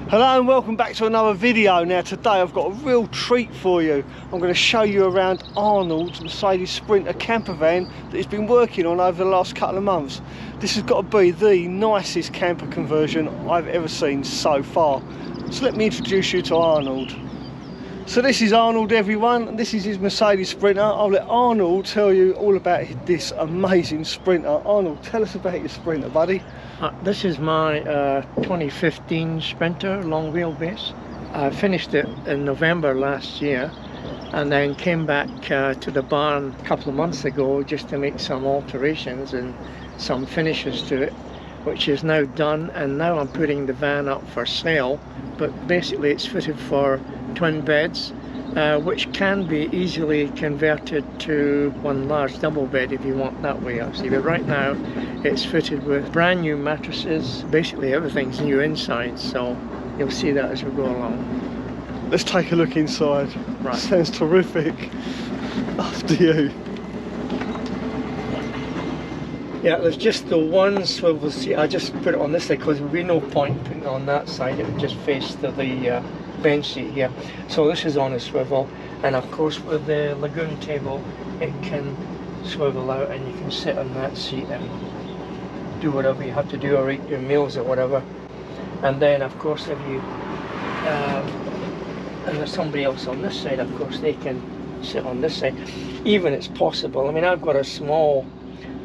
Hello and welcome back to another video. Now today I've got a real treat for you. I'm going to show you around Arnold's Mercedes Sprinter camper van that he's been working on over the last couple of months. This has got to be the nicest camper conversion I've ever seen so far. So let me introduce you to Arnold. So this is Arnold, everyone, and this is his Mercedes Sprinter. I'll let Arnold tell you all about this amazing Sprinter. Arnold, tell us about your Sprinter, buddy. This is my 2015 Sprinter long wheelbase. I finished it in November last year and then came back to the barn a couple of months ago just to make some alterations and some finishes to it, which is now done, and now I'm putting the van up for sale. But basically it's fitted for twin beds, which can be easily converted to one large double bed if you want that way actually. But right now it's fitted with brand new mattresses. Basically everything's new inside, so you'll see that as we go along. Let's take a look inside. Right. Sounds terrific. After you. Yeah, there's just the one swivel seat. I just put it on this side because there would be no point putting it on that side. It would just face to the bench seat here. So this is on a swivel, and of course with the lagoon table it can swivel out and you can sit on that seat and do whatever you have to do or eat your meals or whatever. And then of course if you and there's somebody else on this side, of course they can sit on this side. Even it's possible, I mean I've got a small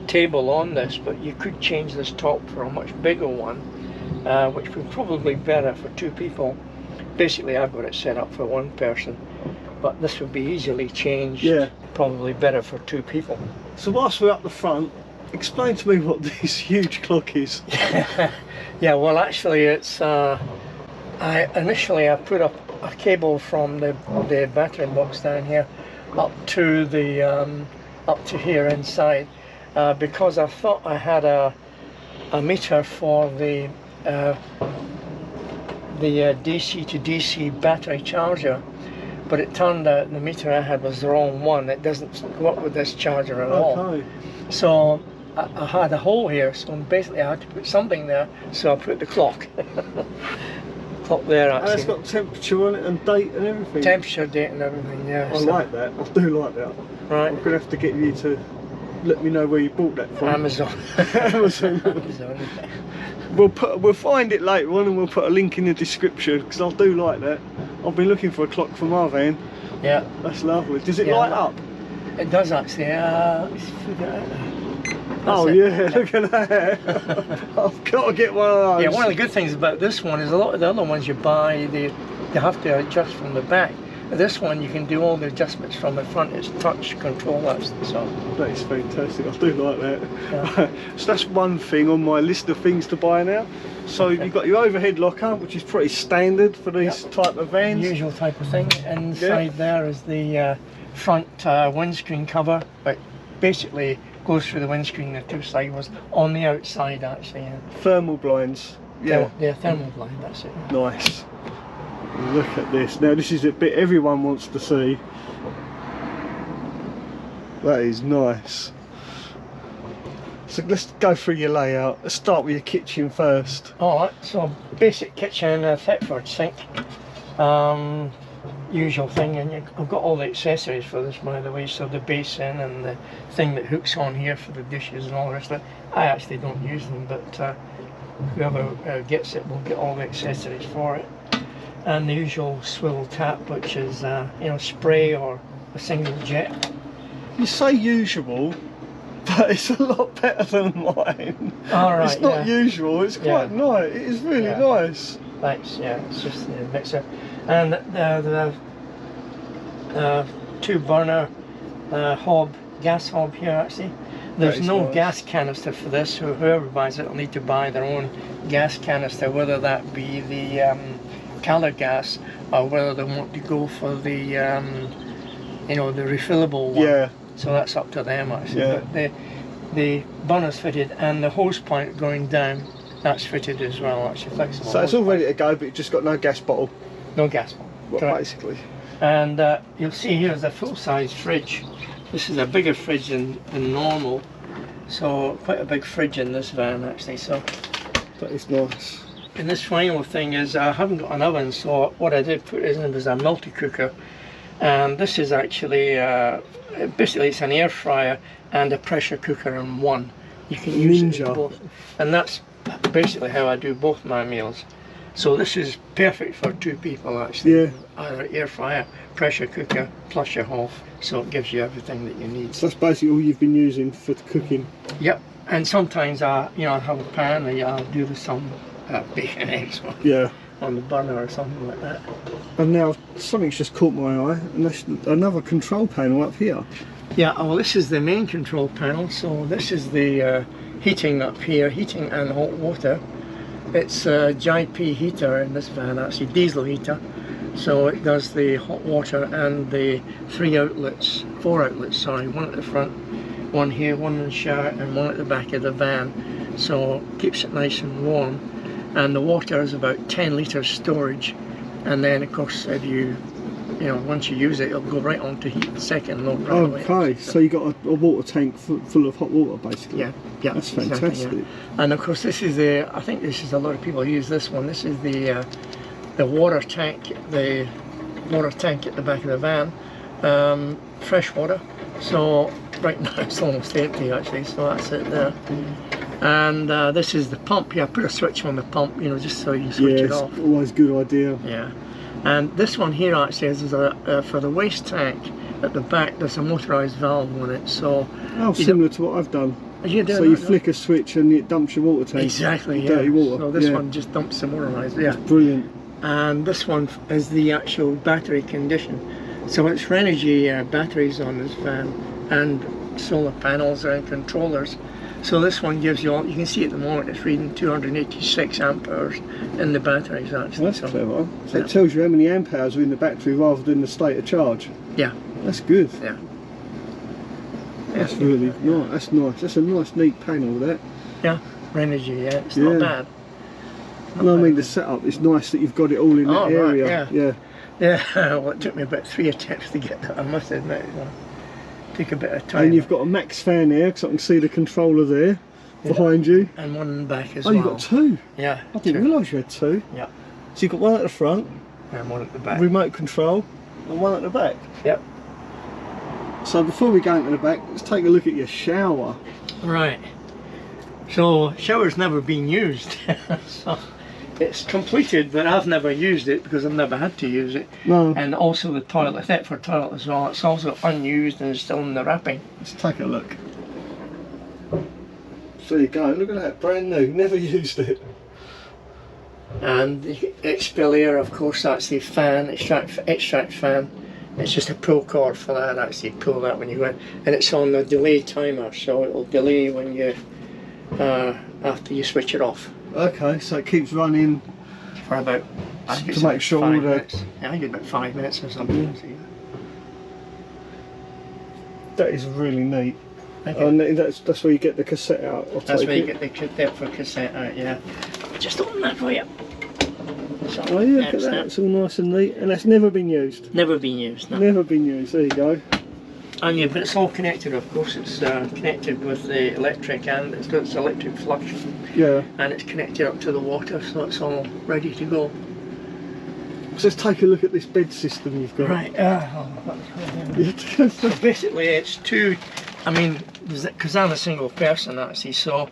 table on this, but you could change this top for a much bigger one, which would probably be better for two people. Basically I've got it set up for one person, but this would be easily changed. Yeah, probably better for two people. So whilst we're up the front, explain to me what this huge clock is. Yeah, well actually it's initially I put up a cable from the battery box down here up to the up to here inside, because I thought I had a meter for the DC to DC battery charger, but it turned out the meter I had was the wrong one. It doesn't go up with this charger at all. So I had a hole here, so basically I had to put something there, so I put the clock. Clock there actually. And it's got temperature on it and date and everything. Temperature, date and everything, yeah. I like that, I do like that. Right. I'm going to have to get you to let me know where you bought that from. Amazon. Amazon. Amazon. We'll find it later on and we'll put a link in the description, because I do like that. I've been looking for a clock for my van. Yeah. That's lovely. Does it light up? It does actually. Let's figure it out now. Oh yeah, look at that. I've got to get one of those. Yeah, one of the good things about this one is a lot of the other ones you buy, they have to adjust from the back. This one you can do all the adjustments from the front. It's touch control, so that is fantastic. I do like that. Yeah. So that's one thing on my list of things to buy now. So you've got your overhead locker, which is pretty standard for these type of vans. Usual type of thing. Inside there is the front windscreen cover, but basically goes through the windscreen, the two side was on the outside actually. Yeah. Thermal blinds. Yeah. Yeah, thermal blind, that's it. Nice. Look at this. Now this is a bit everyone wants to see. That is nice. So let's go through your layout. Let's start with your kitchen first. Alright, so basic kitchen, Thetford sink. Usual thing, and I've got all the accessories for this by the way, so the basin and the thing that hooks on here for the dishes and all the rest of it. I actually don't use them, but whoever gets it will get all the accessories for it. And the usual swivel tap, which is you know, spray or a single jet. You say usual, but it's a lot better than mine. Alright, it's not usual, it's quite nice. It is really nice. Thanks, yeah, it's just the mixer. And the two burner hob, gas hob here actually. There's no gas canister for this, so whoever buys it will need to buy their own gas canister, whether that be the colour gas or whether they want to go for the you know, the refillable one. Yeah. So that's up to them actually. Yeah. But the burner's fitted and the hose pipe going down, that's fitted as well actually, flexible. So it's all ready to go, but you've just got no gas bottle. No gas bottle. Well, basically. And you'll see here is a full-size fridge. This is a bigger fridge than normal, so quite a big fridge in this van actually. So that is nice. And this final thing is I haven't got an oven, so what I did put in was a multi-cooker. And this is actually, basically it's an air fryer and a pressure cooker in one. You can use it both. And that's basically how I do both my meals. So this is perfect for 2 people actually. Yeah. Either air fryer, pressure cooker, plus your hob. So it gives you everything that you need. So that's basically all you've been using for cooking? Yep. And sometimes I'll have a pan and I'll do some bacon eggs on the burner or something like that. And now something's just caught my eye, and that's another control panel up here. Yeah, well this is the main control panel, so this is the heating up here, heating and hot water. It's a JP heater in this van, actually diesel heater, so it does the hot water and the 4 outlets, sorry, one at the front, one here, one in the shower and one at the back of the van, so it keeps it nice and warm. And the water is about 10 litres storage, and then of course if you once you use it, it'll go right on to heat the second load right away. Okay, so you got a water tank full of hot water basically? Yeah, that's fantastic. Exactly, yeah. And of course this is I think this is a lot of people use this one. This is the water tank, at the back of the van, fresh water. So right now it's almost empty actually, so that's it there. And this is the pump. Yeah, put a switch on the pump, just so you switch it off. Yeah, always a good idea. Yeah. And this one here actually is for the waste tank at the back. There's a motorised valve on it, so. Oh, similar to what I've done. So you flick a switch and it dumps your water tank. Exactly. Dirty water. So this one just dumps the motorised. Yeah. That's brilliant. And this one is the actual battery condition. So it's Renogy batteries on this van, and solar panels and controllers. So this one gives you you can see at the moment it's reading 286 amp hours in the batteries actually. That's clever. So it tells you how many amp hours are in the battery rather than the state of charge. Yeah. That's good. Yeah. That's really nice. That's nice. That's a nice neat panel that. Yeah, Renogy, yeah. It's not bad. I mean the setup, it's nice that you've got it all in that area. Right, yeah. Well, it took me about 3 attempts to get that, I must admit. Took a bit of time. And you've got a max fan there, because I can see the controller there behind you. And one in the back as well. Oh, you've got 2? Yeah. I didn't realise you had 2. Yeah. So you've got one at the front. And one at the back. Remote control. And one at the back. Yep. So before we go into the back, let's take a look at your shower. Right. So, shower's never been used. So, it's completed, but I've never used it because I've never had to use it. No. And also the toilet, the Thetford toilet as well, it's also unused and it's still in the wrapping. Let's take a look. So you go, look at that, brand new, never used it. And the expilator, of course, that's the fan, extract fan. It's just a pull cord for that, actually pull that when you go in. And it's on the delay timer, so it'll delay when you, after you switch it off. Okay, so it keeps running for about, I think to make sure all the... minutes. Yeah, I think it's about 5 minutes or something. That is really neat. And that's where you get the cassette out. That's where you get the Thetford cassette out, yeah. Just open that for you. So, oh yeah, look at that, it's all nice and neat. And that's never been used? Never been used, no. Never been used, there you go. And yeah, but it's all connected, of course. It's connected with the electric, and it's got its electric flush. Yeah. And it's connected up to the water, so it's all ready to go. So let's take a look at this bed system you've got. Right. So basically, it's two. I mean, because I'm a single person actually, so.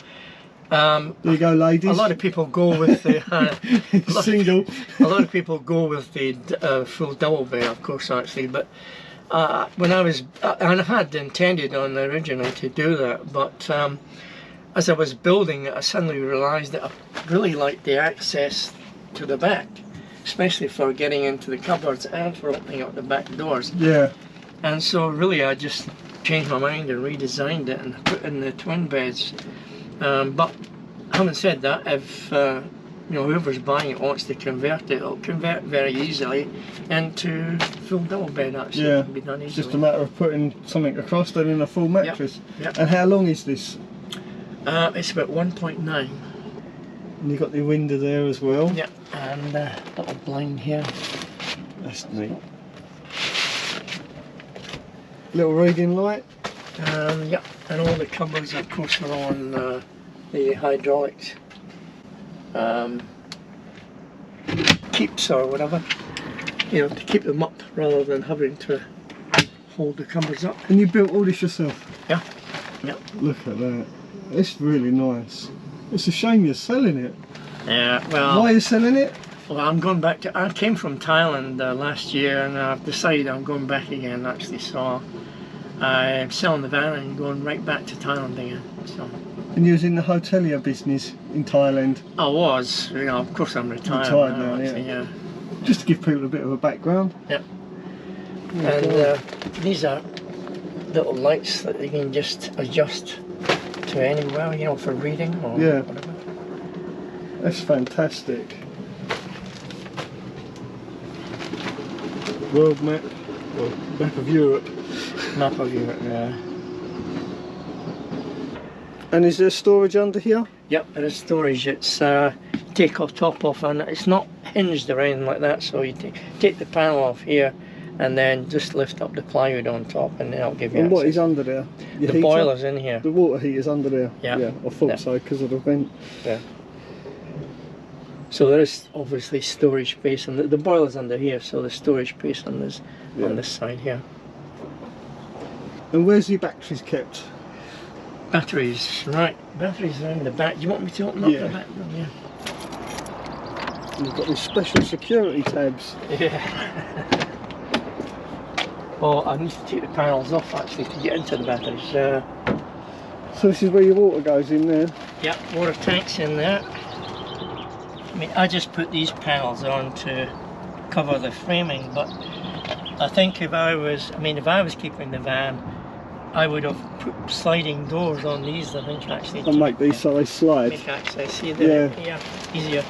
There you go, ladies. A lot of people go with the single. A lot of people go with the full double bed, of course, actually, but. When I was, and I had intended on originally to do that, but as I was building it, I suddenly realised that I really liked the access to the back, especially for getting into the cupboards and for opening up the back doors. Yeah. And so really I just changed my mind and redesigned it and put in the twin beds. But having said that, if you know, whoever's buying it wants to convert it, it'll convert very easily into full double bed actually. Yeah, it can be done easily. It's just a matter of putting something across then in a full mattress. Yep. And how long is this? It's about 1.9. And you've got the window there as well. Yeah, and a little blind here. That's neat. Little reading light. Yeah, and all the cupboards of course are on the hydraulics. keeps or whatever, you know, to keep them up rather than having to hold the covers up. And you built all this yourself? Yeah. Yeah. Look at that. It's really nice. It's a shame you're selling it. Yeah, well... Why are you selling it? Well, I'm going back to... I came from Thailand last year, and I've decided I'm going back again, actually, so I'm selling the van and going right back to Thailand again, so... And you was in the hotelier business in Thailand? I was, you know, of course I'm retired now, actually, yeah. Just to give people a bit of a background. Yeah. And these are little lights that you can just adjust to anywhere, you know, for reading or whatever. That's fantastic. World map, or map of Europe. Map of Europe, yeah. And is there storage under here? Yep, there is storage. It's take off top off, and it's not hinged or anything like that, so you take the panel off here and then just lift up the plywood on top, and then I'll give you And access. what is under there? Your the heater? boiler's in here. The water heater's under there? Yeah. I thought so, because of the vent. Yeah. So there is obviously storage space, and the boiler's under here, so the storage space on this side here. And where's your batteries kept? Batteries, right. Batteries are in the back. Do you want me to open up the back room? Yeah. You've got these special security tabs. Yeah. Well, I need to take the panels off actually to get into the batteries. So this is where your water goes in there? Yeah, water tanks in there. I mean, I just put these panels on to cover the framing, but I think if I was keeping the van, I would have put sliding doors on these, I think, actually. And make these so they slide. Make access, see there? Yeah, easier.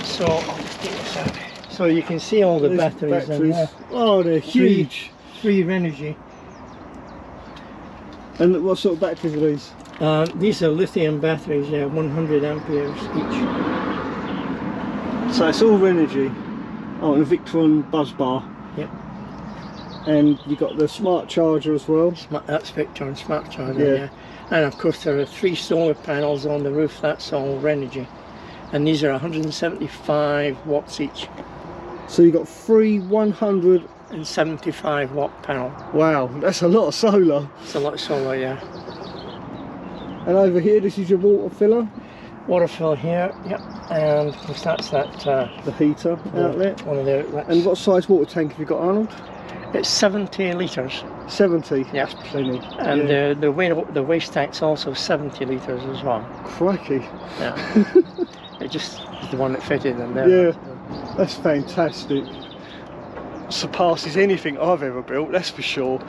So, I'll just take this out. So you can see all the batteries in there. Oh, they're huge. Free energy. And what sort of batteries are these? These are lithium batteries, 100 amperes each. So it's all energy. Oh, and a Victron buzz bar. Yep. And you got the smart charger as well. That's Victron smart charger, yeah. And of course there are 3 solar panels on the roof. That's all energy. And these are 175 watts each. So you got 3 175 watt panel. Wow, that's a lot of solar. It's a lot of solar, yeah. And over here, this is your water filler. Water fill here, yep. And of course that's the heater outlet. One of the outlets. And what size water tank have you got, Arnold? It's 70 litres. 70? Yeah. That's plenty. And the waste tank's also 70 litres as well. Crikey. Yeah. It just is the one that fitted in there. Yeah, that's fantastic. Surpasses anything I've ever built, that's for sure.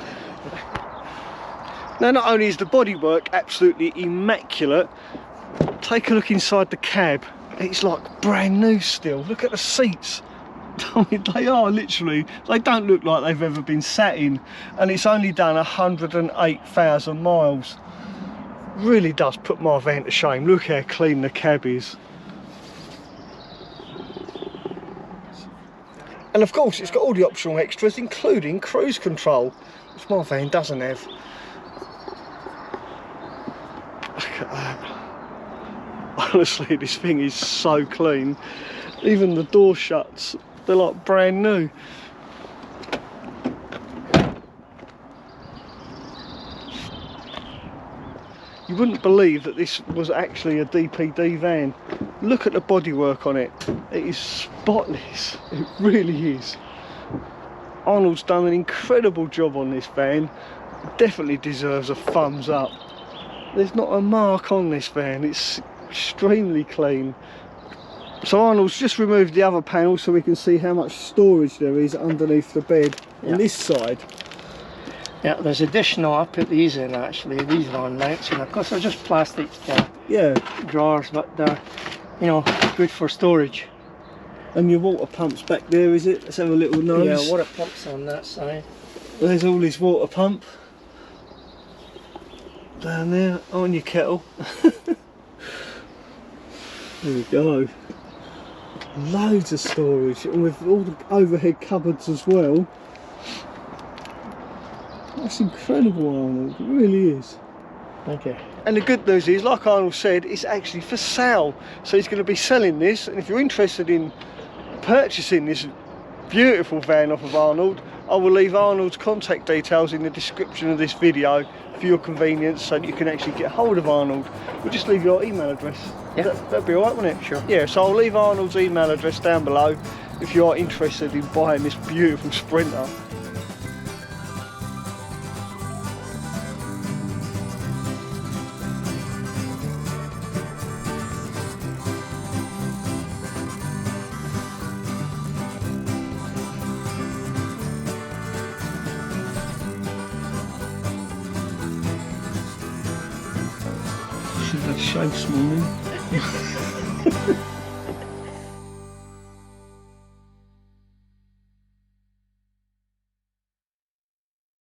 Now, not only is the bodywork absolutely immaculate, take a look inside the cab. It's like brand new still. Look at the seats. I mean, they are literally, they don't look like they've ever been sat in, and it's only done 108,000 miles. Really does put my van to shame. Look how clean the cab is. And of course it's got all the optional extras, including cruise control, which my van doesn't have. Look at that. Honestly, this thing is so clean. Even the door shuts, they're like brand new. You wouldn't believe that this was actually a DPD van. Look at the bodywork on it. It is spotless. It really is. Arnold's done an incredible job on this van. It definitely deserves a thumbs up. There's not a mark on this van. It's extremely clean. So Arnold's just removed the other panel so we can see how much storage there is underneath the bed on this side. Yeah, there's additional, I put these in actually, these are on mounts, and of course they're just plastic drawers, but they're, you know, good for storage. And your water pump's back there, is it? Let's have a little nose. Yeah, water pump's on that side. There's all his water pump. Down there, on your kettle. There we go. Loads of storage, and with all the overhead cupboards as well. That's incredible, Arnold, it really is. Okay. And the good news is, like Arnold said, it's actually for sale. So he's going to be selling this, and if you're interested in purchasing this beautiful van off of Arnold, I will leave Arnold's contact details in the description of this video for your convenience, so that you can actually get hold of Arnold. We'll just leave your email address. Yeah. That'd be alright, wouldn't it? Sure. Yeah, so I'll leave Arnold's email address down below if you are interested in buying this beautiful Sprinter. Should have shaved this morning.